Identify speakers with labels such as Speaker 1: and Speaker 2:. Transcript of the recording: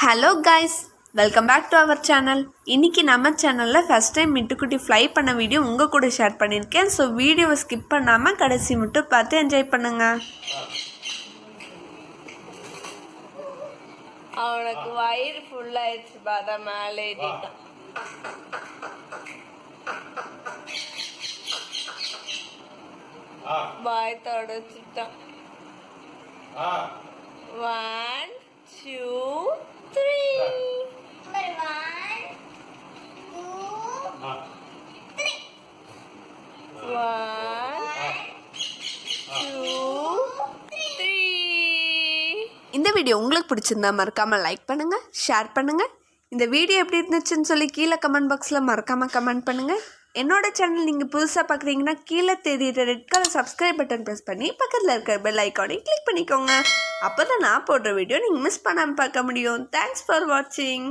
Speaker 1: Hello guys, welcome back to our channel. இன்றைக்கி நம்ம சேனலில் ஃபஸ்ட் டைம் மிட்டுக்குட்டி ஃப்ளை பண்ண வீடியோ உங்கள் கூட ஷேர் பண்ணியிருக்கேன். ஸோ வீடியோவை ஸ்கிப் பண்ணாமல் கடைசி மட்டும் பார்த்து என்ஜாய் பண்ணுங்கள்.
Speaker 2: அவனுக்கு வயிறு ஃபுல்லாயிடுச்சு, பாதா மேலே ஏறிட்டான். பாய் தொடச்சிட்டான். 1 2 3
Speaker 1: இந்த வீடியோ உங்களுக்கு பிடிச்சிருந்தா மறக்காமல் லைக் பண்ணுங்கள், ஷேர் பண்ணுங்கள். இந்த வீடியோ எப்படி இருந்துச்சுன்னு சொல்லி கீழே கமெண்ட் பாக்ஸில் மறக்காமல் கமெண்ட் பண்ணுங்கள். என்னோட சேனல் நீங்கள் புதுசாக பார்க்குறீங்கன்னா கீழே தெரியுற red colour subscribe button press பண்ணி பக்கத்தில் இருக்கிற பெல் ஐக்கானையும் கிளிக் பண்ணிக்கோங்க. அப்போ தான் நான் போடுற வீடியோ நீங்கள் மிஸ் பண்ணாமல் பார்க்க முடியும். தேங்க்ஸ் ஃபார் வாட்சிங்.